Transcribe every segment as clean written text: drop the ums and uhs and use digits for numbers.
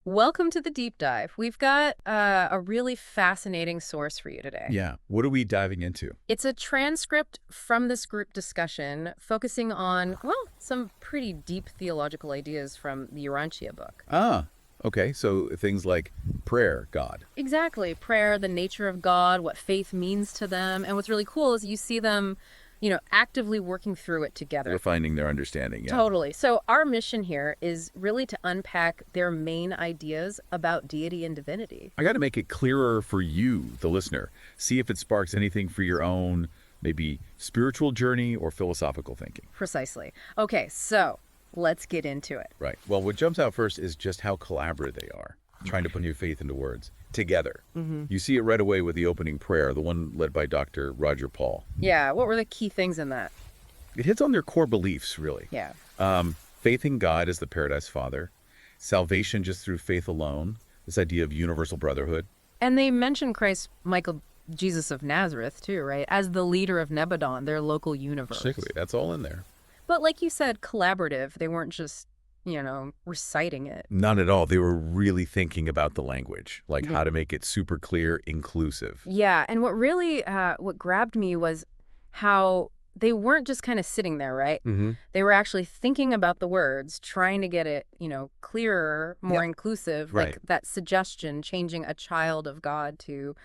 Welcome to the deep dive. We've got a really fascinating source for you today. Yeah. What are we diving into? It's a transcript from this group discussion focusing on, well, some pretty deep theological ideas from the Urantia book. Ah, okay. So things like prayer, God. Exactly. Prayer, the nature of God, what faith means to them. And what's really cool is you see them, actively working through it together. Refining their understanding, yeah. Totally. So our mission here is really to unpack their main ideas about deity and divinity. I got to make it clearer for you, the listener. See if it sparks anything for your own, maybe spiritual journey or philosophical thinking. Precisely. Okay, so let's get into it. Right. Well, what jumps out first is just how collaborative they are, trying to put your faith into words together. You see it right away with the opening prayer, the one led by Dr. Roger Paul. Yeah, what were the key things in that? It hits on their core beliefs, really. Yeah. Faith in God as the Paradise Father, salvation just through faith alone, this idea of universal brotherhood. And they mention Christ, Michael, Jesus of Nazareth, too, right? As the leader of Nebadon, their local universe. Particularly, that's all in there. But like you said, collaborative. They weren't just, reciting it. Not at all. They were really thinking about the language, like how to make it super clear, inclusive. Yeah, and what really, what grabbed me was how they weren't just kind of sitting there, right? They were actually thinking about the words, trying to get it, clearer, more inclusive, Right. like that suggestion, changing a child of God to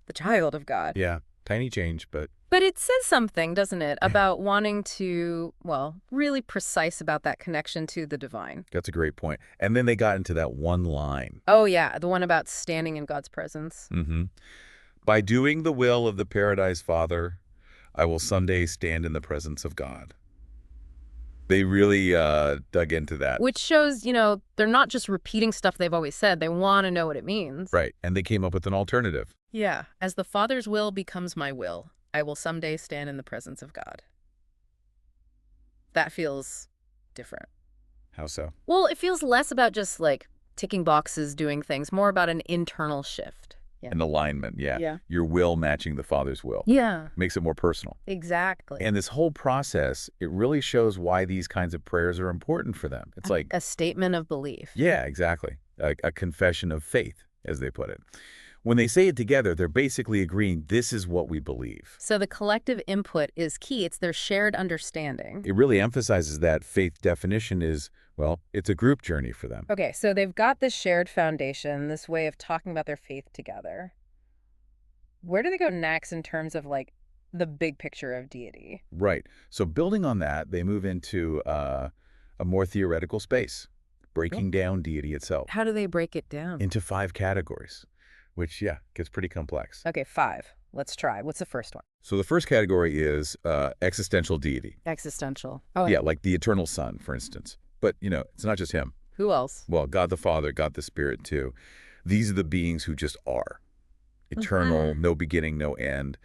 the child of God. Yeah, tiny change, but But it says something, doesn't it, about wanting to, well, really precise about that connection to the divine. that's a great point. And then they got into that one line. Oh, yeah, the one about standing in God's presence. By doing the will of the Paradise Father, I will someday stand in the presence of God. They really dug into that. Which shows, they're not just repeating stuff they've always said. They want to know what it means. Right, and they came up with an alternative. Yeah. As the Father's will becomes my will, I will someday stand in the presence of God. That feels different. How so? Well, it feels less about just like ticking boxes, doing things, more about an internal shift. Yeah. An alignment, yeah. Yeah. Your will matching the Father's will. Yeah, Makes it more personal. exactly. And this whole process, it really shows why these kinds of prayers are important for them. It's like, a statement of belief. yeah, exactly. A confession of faith, as they put it. When they say it together, they're basically agreeing this is what we believe. So the collective input is key. It's their shared understanding. It really emphasizes that faith definition is, well, it's a group journey for them. Okay, so they've got this shared foundation, this way of talking about their faith together. Where do they go next in terms of like the big picture of deity? Right. So building on that, they move into a more theoretical space, breaking down deity itself How do they break it down? into 5 categories, which, yeah, gets pretty complex. Okay, 5. Let's try. What's the first one? So the first category is existential deity. Existential. Oh, Yeah, like the eternal Son, for instance. But, it's not just him. Who else? Well, God the Father, God the Spirit, too. These are the beings who just are. Eternal, no beginning, no end.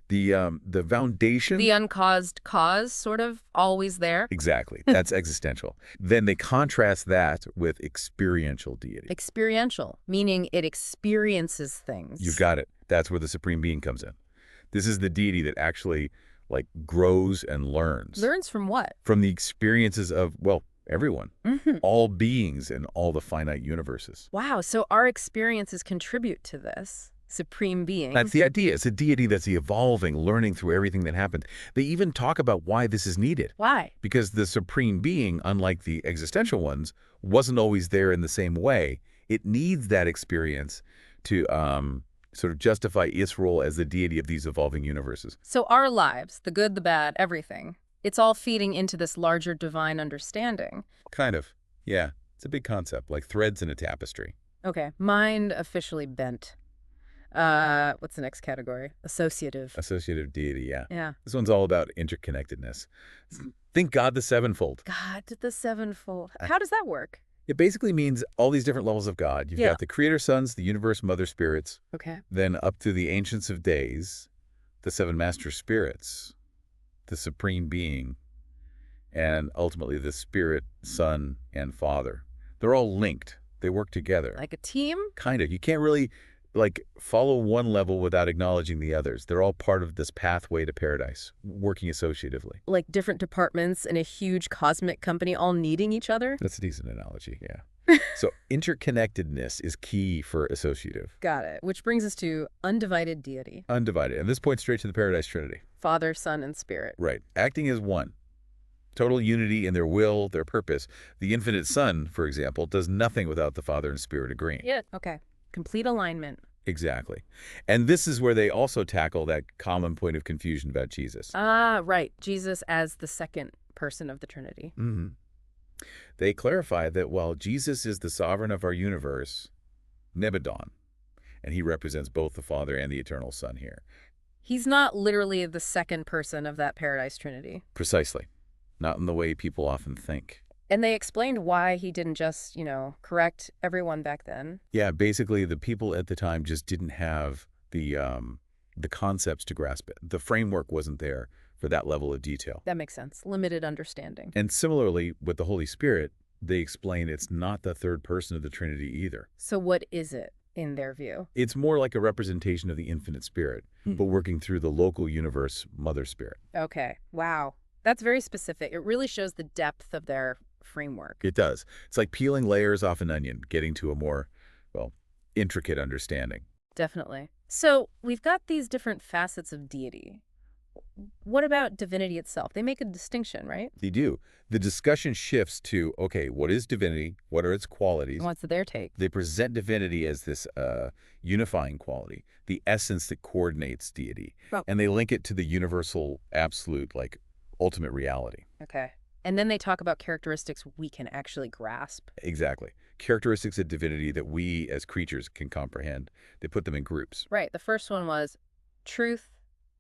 The foundation... The uncaused cause, sort of, always there. Exactly. That's existential. Then they contrast that with experiential deity. Experiential, meaning it experiences things. You've got it. That's where the Supreme Being comes in. This is the deity that actually, like, grows and learns. Learns from what? From the experiences of, well, everyone. All beings in all the finite universes. Wow, so our experiences contribute to this Supreme Being. That's the idea. It's a deity that's evolving, learning through everything that happened. They even talk about why this is needed. Why? Because the Supreme Being, unlike the existential ones, wasn't always there in the same way. It needs that experience to sort of justify its role as the deity of these evolving universes. So our lives, the good, the bad, everything, it's all feeding into this larger divine understanding. Kind of. Yeah. It's a big concept, like threads in a tapestry. Okay, mind officially bent. What's the next category? Associative. Associative deity, yeah. Yeah. This one's all about interconnectedness. Think God the sevenfold. God, the sevenfold. How does that work? It basically means all these different levels of God. You've Yeah. got the creator sons, the universe mother spirits, Okay. then up to the ancients of days, the 7 master spirits, the Supreme Being, and ultimately the Spirit, Son, and Father. They're all linked. They work together. Like a team? Kind of. You can't really follow one level without acknowledging the others. They're all part of this pathway to paradise, working associatively. Like different departments in a huge cosmic company all needing each other? That's a decent analogy, yeah. So interconnectedness is key for associative. Got it. Which brings us to undivided deity. Undivided. And this points straight to the Paradise Trinity. Father, Son, and Spirit. Right. Acting as one. Total unity in their will, their purpose. The infinite Son, for example, does nothing without the Father and Spirit agreeing. Yeah. Okay. Complete alignment. Exactly. And this is where they also tackle that common point of confusion about Jesus. Ah, right. Jesus as the second person of the Trinity. Mm-hmm. They clarify that while Jesus is the sovereign of our universe, Nebadon, and he represents both the Father and the eternal Son here. He's not literally the second person of that Paradise Trinity. Precisely. Not in the way people often think. And they explained why he didn't just, correct everyone back then. Yeah, basically the people at the time just didn't have the concepts to grasp it. The framework wasn't there for that level of detail. That makes sense. Limited understanding. And similarly, with the Holy Spirit, they explain it's not the third person of the Trinity either. So what is it in their view? It's more like a representation of the infinite spirit, but working through the local universe mother spirit. Okay. Wow. That's very specific. It really shows the depth of their framework. It does. It's like peeling layers off an onion, getting to a more, intricate understanding. Definitely. So we've got these different facets of deity. What about divinity itself? They make a distinction, right? They do. The discussion shifts to, okay, what is divinity? What are its qualities? What's their take? They present divinity as this unifying quality, the essence that coordinates deity. Oh. And they link it to the universal, absolute, ultimate reality. Okay. And then they talk about characteristics we can actually grasp. Exactly. Characteristics of divinity that we as creatures can comprehend. They put them in groups. Right. The first one was truth,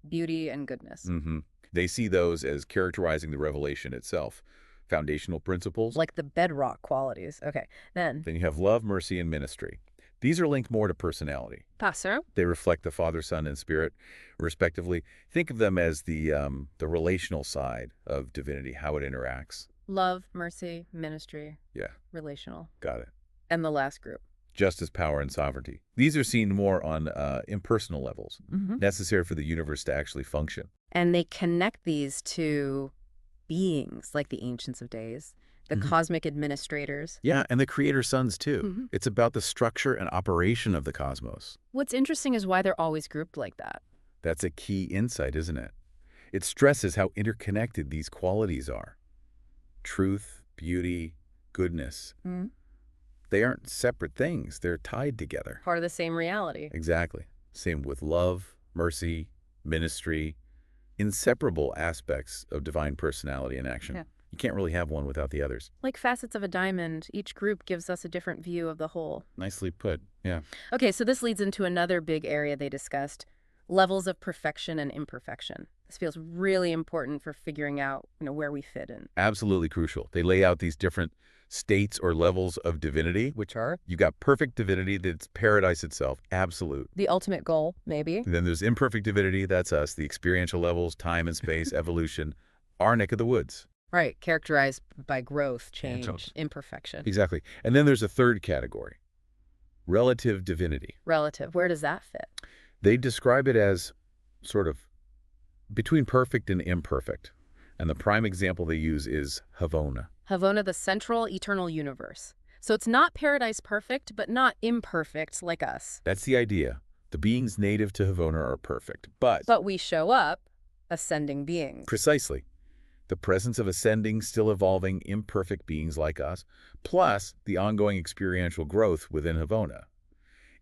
beauty, and goodness. Mm-hmm. They see those as characterizing the revelation itself. Foundational principles. Like the bedrock qualities. Okay. Then you have love, mercy, and ministry. These are linked more to personality. Passer. They reflect the Father, Son, and Spirit, respectively. Think of them as the relational side of divinity, how it interacts. Love, mercy, ministry. Yeah. Relational. Got it. And the last group. Justice, power, and sovereignty. These are seen more on impersonal levels, necessary for the universe to actually function. And they connect these to beings like the Ancients of Days, the cosmic administrators. Yeah, and the creator sons, too. It's about the structure and operation of the cosmos. What's interesting is why they're always grouped like that. That's a key insight, isn't it? It stresses how interconnected these qualities are. Truth, beauty, goodness. They aren't separate things. They're tied together. Part of the same reality. Exactly. Same with love, mercy, ministry, inseparable aspects of divine personality and action. Yeah. You can't really have one without the others. Like facets of a diamond, each group gives us a different view of the whole. Nicely put, yeah. Okay, so this leads into another big area they discussed, levels of perfection and imperfection. This feels really important for figuring out, where we fit in. Absolutely crucial. They lay out these different states or levels of divinity, which are, you've got perfect divinity, that's paradise itself, absolute. The ultimate goal, maybe. And then there's imperfect divinity, that's us, the experiential levels, time and space, evolution, our neck of the woods. Right, characterized by growth, change, imperfection. Exactly. And then there's a third category, relative divinity. Relative, where does that fit? They describe it as sort of between perfect and imperfect. And the prime example they use is Havona. Havona, the central eternal universe. So it's not paradise perfect, but not imperfect like us. That's the idea. The beings native to Havona are perfect, but we show up ascending beings. Precisely. The presence of ascending, still evolving, imperfect beings like us, plus the ongoing experiential growth within Havona.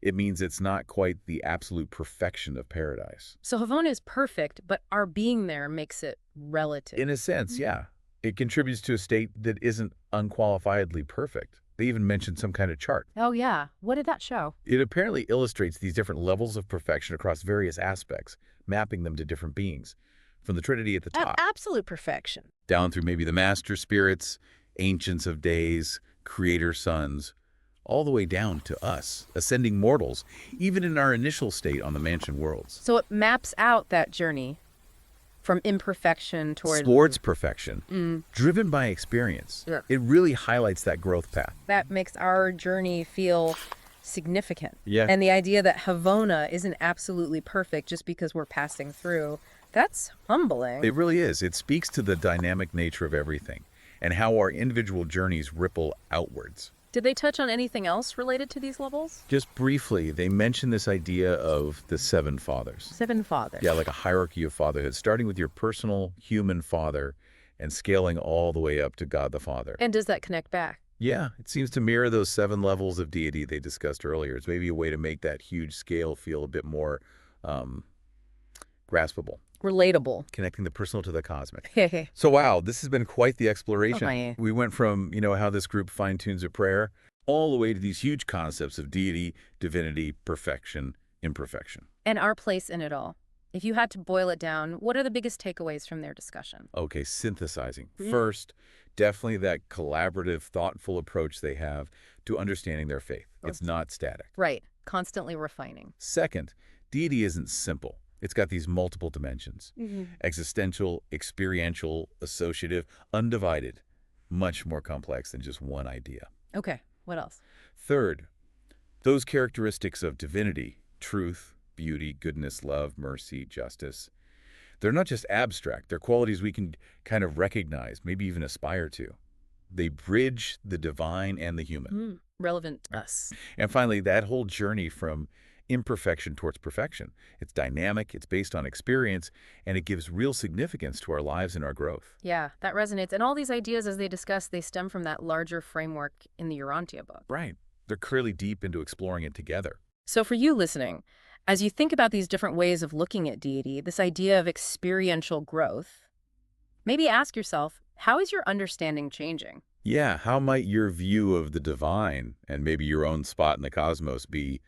It means it's not quite the absolute perfection of paradise. So Havona is perfect, but our being there makes it relative. In a sense, yeah. It contributes to a state that isn't unqualifiedly perfect. They even mentioned some kind of chart. Oh, yeah. What did that show? It apparently illustrates these different levels of perfection across various aspects, mapping them to different beings. From the Trinity at the top. Absolute perfection. Down through maybe the master spirits, ancients of days, creator sons, all the way down to us, ascending mortals, even in our initial state on the mansion worlds. So it maps out that journey from imperfection towards perfection, driven by experience. Yeah. It really highlights that growth path. That makes our journey feel significant. Yeah. And the idea that Havona isn't absolutely perfect just because we're passing through, that's humbling. It really is. It speaks to the dynamic nature of everything and how our individual journeys ripple outwards. Did they touch on anything else related to these levels? Just briefly, they mention this idea of the seven fathers. Seven fathers. Yeah, like a hierarchy of fatherhood, starting with your personal human father and scaling all the way up to God the Father. And does that connect back? Yeah, it seems to mirror those 7 levels of deity they discussed earlier. It's maybe a way to make that huge scale feel a bit more graspable. Relatable. Connecting the personal to the cosmic. Hehe. So wow, this has been quite the exploration. Oh, yeah. We went from, how this group fine-tunes a prayer, all the way to these huge concepts of deity, divinity, perfection, imperfection. And our place in it all. If you had to boil it down, what are the biggest takeaways from their discussion? Okay, synthesizing. First, definitely that collaborative, thoughtful approach they have to understanding their faith. It's not static. Right. Constantly refining. Second, deity isn't simple. It's got these multiple dimensions. Existential, experiential, associative, undivided. Much more complex than just one idea. Okay. What else? Third, those characteristics of divinity, truth, beauty, goodness, love, mercy, justice, they're not just abstract. They're qualities we can kind of recognize, maybe even aspire to. They bridge the divine and the human. Relevant to us. And finally, that whole journey from imperfection towards perfection. It's dynamic, it's based on experience, and it gives real significance to our lives and our growth. Yeah, that resonates. And all these ideas, as they discuss, they stem from that larger framework in the Urantia book. Right. They're clearly deep into exploring it together. So for you listening, as you think about these different ways of looking at deity, this idea of experiential growth, maybe ask yourself, how is your understanding changing? Yeah, how might your view of the divine and maybe your own spot in the cosmos be,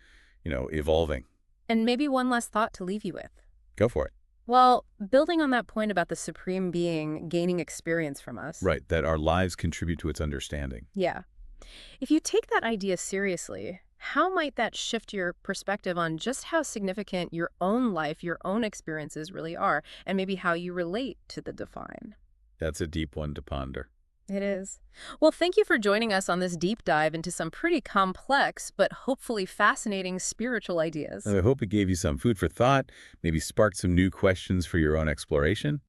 evolving? And maybe one last thought to leave you with. Go for it. Well, building on that point about the supreme being gaining experience from us. Right, that our lives contribute to its understanding. Yeah. If you take that idea seriously, how might that shift your perspective on just how significant your own life, your own experiences really are, and maybe how you relate to the divine? That's a deep one to ponder. It is. Well, thank you for joining us on this deep dive into some pretty complex, but hopefully fascinating spiritual ideas. I hope it gave you some food for thought, maybe sparked some new questions for your own exploration.